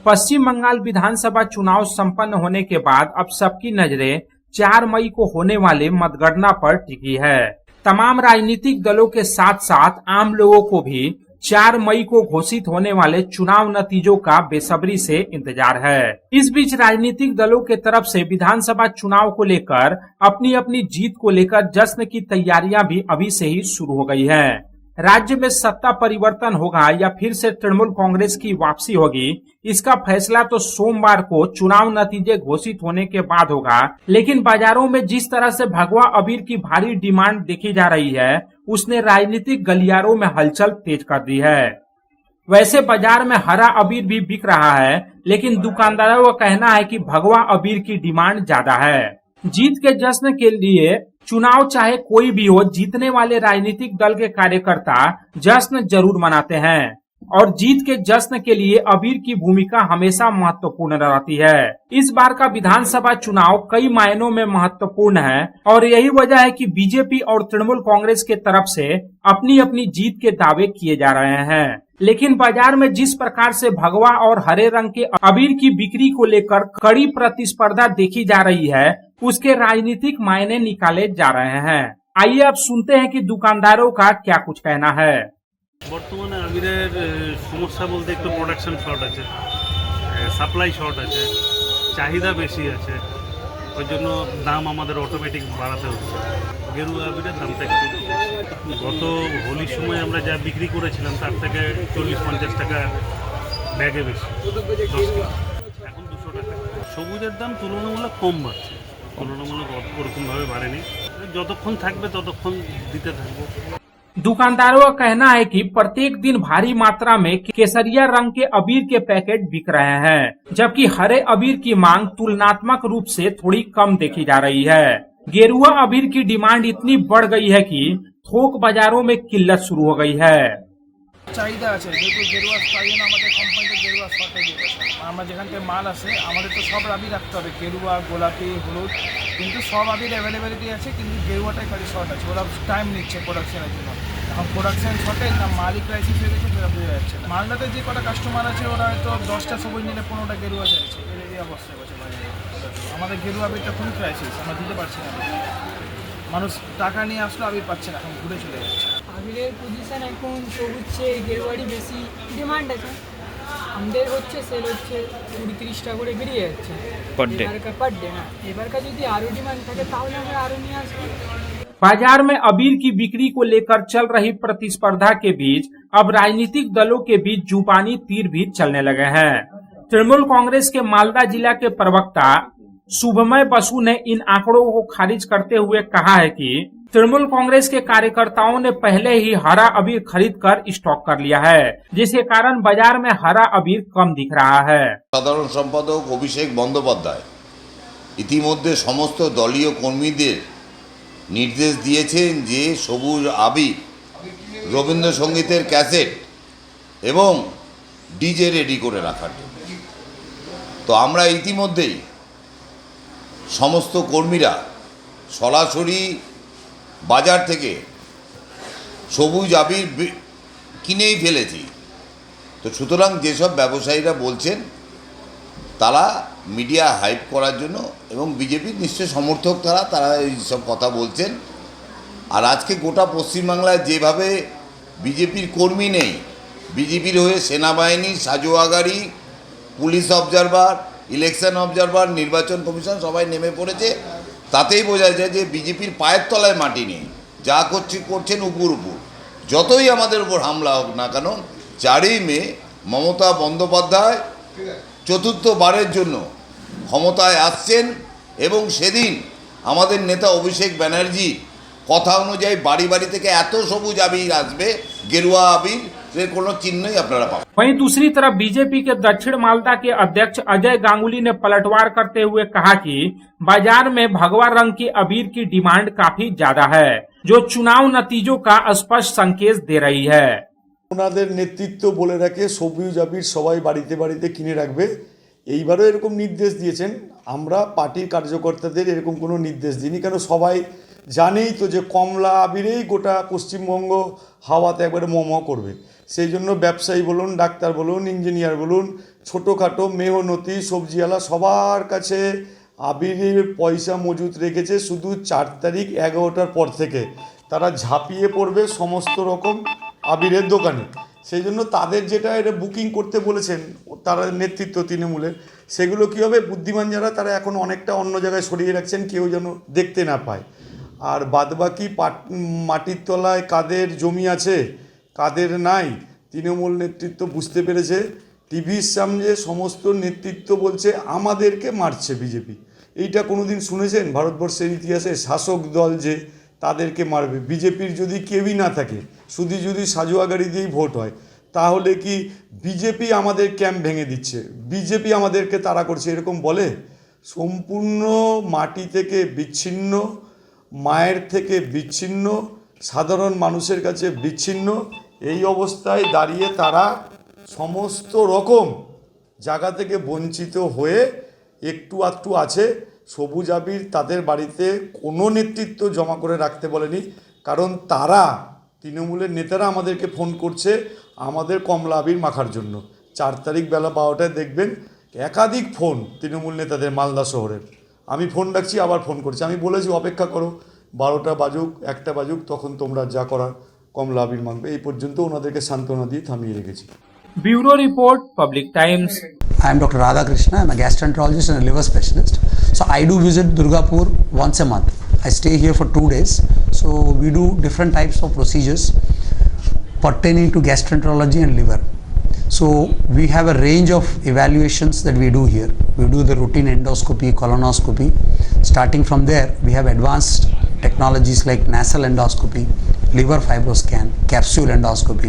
पश्चिम बंगाल विधानसभा चुनाव संपन्न होने के बाद अब सबकी नजरें 4 मई को होने वाले मतगणना पर टिकी है। तमाम राजनीतिक दलों के साथ साथ आम लोगों को भी 4 मई को घोषित होने वाले चुनाव नतीजों का बेसब्री से इंतजार है। इस बीच राजनीतिक दलों के तरफ से विधानसभा चुनाव को लेकर अपनी अपनी जीत को लेकर जश्न की तैयारियां भी अभी से ही शुरू हो गई है। राज्य में सत्ता परिवर्तन होगा या फिर से तृणमूल कांग्रेस की वापसी होगी, इसका फैसला तो सोमवार को चुनाव नतीजे घोषित होने के बाद होगा। लेकिन बाजारों में जिस तरह से भगवा अबीर की भारी डिमांड देखी जा रही है, उसने राजनीतिक गलियारों में हलचल तेज कर दी है। वैसे बाजार में हरा अबीर भी बिक रहा है, लेकिन दुकानदारों का कहना है कि भगवा अबीर की डिमांड ज्यादा है। जीत के जश्न के लिए चुनाव चाहे कोई भी हो, जीतने वाले राजनीतिक दल के कार्यकर्ता जश्न जरूर मनाते हैं और जीत के जश्न के लिए अबीर की भूमिका हमेशा महत्वपूर्ण रहती है। इस बार का विधानसभा चुनाव कई मायनों में महत्वपूर्ण है और यही वजह है कि बीजेपी और तृणमूल कांग्रेस के तरफ से अपनी अपनी जीत के दावे किए जा रहे हैं। लेकिन बाजार में जिस प्रकार से भगवा और हरे रंग के अबीर की बिक्री को लेकर कड़ी प्रतिस्पर्धा देखी जा रही है, उसके राजनीतिक मायने निकाले जा रहे हैं। आइए अब सुनते हैं कि दुकानदारों का क्या कुछ कहना है। বর্তমানে আবিরের সমস্যা বলতে একটু প্রোডাকশন শর্ট আছে, সাপ্লাই শর্ট আছে, চাহিদা বেশি আছে, ওই জন্য দাম আমাদের অটোমেটিক বাড়াতে হচ্ছে। গেরুয়া আবিরের দামটা একটু গত হোলির সময় আমরা যা বিক্রি করেছিলাম তার থেকে 40-50 টাকা ব্যাগে বেশি, 10 কেজি এখন 200 টাকা। সবুজের দাম তুলনামূলক কম বাড়ছে, তুলনামূলক ওরকমভাবে বাড়েনি। যতক্ষণ থাকবে ততক্ষণ দিতে থাকবো। दुकानदारों का कहना है कि प्रत्येक दिन भारी मात्रा में केसरिया रंग के अबीर के पैकेट बिक रहे हैं, जबकि हरे अबीर की मांग तुलनात्मक रूप से थोड़ी कम देखी जा रही है। गेरुआ अबीर की डिमांड इतनी बढ़ गई है कि थोक बाजारों में किल्लत शुरू हो गई है। চাহিদা আছে যেহেতু গেরুয়া তাই জন্য আমাদের কোম্পানিতে গেরুয়া শর্টেজ হয়েছে। আমরা যেখান থেকে মাল আসে আমাদের তো সব আবির রাখতে হবে, গেরুয়া, গোলাপি, হলুদ, কিন্তু সব আবির অ্যাভেলেবিলিটি আছে, কিন্তু গেরুয়াটাই খালি শর্ট আছে। ওরা টাইম নিচ্ছে প্রোডাকশনের জন্য, এখন প্রোডাকশন শর্টেজ না মালিক ক্রাইসিস হয়ে গেছে, সেটা বোঝা যাচ্ছে না। মালদাতে যে কটা কাস্টমার আছে ওরা হয়তো 10টা সবুজ নিলে 15টা গেরুয়া চাইছে, এই অবস্থা হয়েছে বাজারে। আমাদের গেরুয়া আবিরটা খুবই ক্রাইসিস, আমরা দিতে পারছি না। মানুষ টাকা নিয়ে আসলো আবির পাচ্ছে না, এখন ঘুরে চলে যাচ্ছে। আবিরের পজিশন এখন সবুজ চেয়ে গেরুয়ারই বেশি ডিমান্ড আছে। আমাদের হচ্ছে সেল হচ্ছে 20-30 টাকা করে বেরিয়ে যাচ্ছে পার ডে। হ্যাঁ, এবারকার যদি আরও ডিমান্ড থাকে তাহলে আমরা আরও নিয়ে আসবো। बाजार में अबीर की बिक्री को लेकर चल रही प्रतिस्पर्धा के बीच अब राजनीतिक दलों के बीच जुबानी तीर भी चलने लगे हैं। तृणमूल कांग्रेस के मालदा जिला के प्रवक्ता शुभमय बसु ने इन आंकड़ों को खारिज करते हुए कहा है कि तृणमूल कांग्रेस के कार्यकर्ताओं ने पहले ही हरा अबीर खरीद कर स्टॉक कर लिया है, जिसके कारण बाजार में हरा अबीर कम दिख रहा है। সাধারণ সম্পাদক অভিষেক বন্দ্যোপাধ্যায় ইতিমধ্যে সমস্ত দলীয় কর্মীদের নির্দেশ দিয়েছেন যে সবুজ আবির, রবীন্দ্রসঙ্গীতের ক্যাসেট এবং ডিজে রেডি করে রাখার জন্য। তো আমরা ইতিমধ্যেই সমস্ত কর্মীরা সরাসরি বাজার থেকে সবুজ আবির কিনেই ফেলেছি। তো সুতরাং যেসব ব্যবসায়ীরা বলছেন তারা মিডিয়া হাইপ করার জন্য এবং বিজেপির নিশ্চয় সমর্থক তারা এইসব কথা বলছেন। আর আজকে গোটা পশ্চিমবাংলায় যেভাবে বিজেপির কর্মী নেই, বিজেপির হয়ে সেনাবাহিনী, সাজোয়া গাড়ি, পুলিশ অবজারভার, ইলেকশন অবজারভার, নির্বাচন কমিশন সবাই নেমে পড়েছে, তাতেই বোঝা যায় যে বিজেপির পায়ের তলায় মাটি নেই। যা করছেন উপর। যতই আমাদের উপর হামলা হোক না কেন, 4ই মে মমতা বন্দ্যোপাধ্যায় চতুর্থবারের জন্য ক্ষমতায় আসছেন এবং সেদিন আমাদের নেতা অভিষেক ব্যানার্জি কথা অনুযায়ী বাড়ি বাড়ি থেকে এত সবুজ আবির আসবে, গেরুয়া আবির কোনো চিহ্নই আপনারা পাবেন। वहीं दूसरी तरफ बीजेपी के दक्षिण मालदा के अध्यक्ष अजय गांगुली ने पलटवार करते हुए कहा कि बाजार में भगवा रंग की अबीर की डिमांड काफी ज्यादा है, जो चुनाव नतीजों का स्पष्ट संकेत दे रही है। ওনাদের নেতৃত্ব বলে রাখে সবুজ আবির সবাই বাড়িতে বাড়িতে কিনে রাখবে। এইবারও এরকম নির্দেশ দিয়েছেন। আমরা পার্টির কার্যকর্তাদের এরকম কোনো নির্দেশ দিইনি, কেন সবাই জানেই তো যে কমলা আবিরেই গোটা পশ্চিমবঙ্গ হাওয়াতে একবারে মোমো করবে। সেই জন্য ব্যবসায়ী বলুন, ডাক্তার বলুন, ইঞ্জিনিয়ার বলুন, ছোটোখাটো মেহনতি সবজিওয়ালা সবার কাছে আবিরের পয়সা মজুত রেখেছে। শুধু 4 তারিখ 11টার পর থেকে তারা ঝাঁপিয়ে পড়বে সমস্ত রকম আবিরের দোকানে। সেই জন্য তাদের যেটা এটা বুকিং করতে বলেছেন তারা নেতৃত্ব তৃণমূলের, সেগুলো কী হবে, বুদ্ধিমান যারা তারা এখন অনেকটা অন্য জায়গায় সরিয়ে রাখছেন, কেউ যেন দেখতে না পায়। আর বাদবাকি মাটির তলায় কাদের জমি আছে কাদের নাই, তৃণমূল নেতৃত্ব বুঝতে পেরেছে। টিভির সামনে সমস্ত নেতৃত্ব বলছে আমাদেরকে মারছে বিজেপি। এইটা কোনোদিন শুনেছেন ভারতবর্ষের ইতিহাসে? শাসক দল যে তাদেরকে মারবে। বিজেপির যদি কেউই না থাকে, শুধু যদি সাজোয়া গাড়ি দিয়েই ভোট হয়, তাহলে কি বিজেপি আমাদের ক্যাম্প ভেঙে দিচ্ছে, বিজেপি আমাদেরকে তাড়া করছে এরকম বলে? সম্পূর্ণ মাটি থেকে বিচ্ছিন্ন, মায়ের থেকে বিচ্ছিন্ন, সাধারণ মানুষের কাছে বিচ্ছিন্ন। এই অবস্থায় দাঁড়িয়ে তারা সমস্ত রকম জায়গা থেকে বঞ্চিত হয়ে একটু আধটু আছে। সবুজ আবির তাদের বাড়িতে কোনো নেতৃত্ব জমা করে রাখতে বলেনি, কারণ তারা তৃণমূলের নেতারা আমাদেরকে ফোন করছে আমাদের কমলা আবির মাখার জন্য। 4 তারিখ বেলা 12টায় দেখবেন একাধিক ফোন তৃণমূল নেতাদের মালদা শহরের। আমি ফোন রাখছি, আবার ফোন করছি। আমি বলেছি অপেক্ষা করো, 12টা বাজুক 1টা বাজুক, তখন তোমরা যা করার কমলা আবির মাখবে। এই পর্যন্ত ওনাদেরকে সান্ত্বনা দিয়ে থামিয়ে রেখেছি। Bureau report, public times. I am Dr. Radhakrishna. I am a gastroenterologist and a liver specialist. So I do visit Durgapur once a month. I stay here for 2 days. So we do different types of procedures pertaining to gastroenterology and liver. So we have a range of evaluations that we do here. We do the routine endoscopy, colonoscopy. Starting from there, we have advanced technologies like nasal endoscopy, liver fibroscan, capsule endoscopy.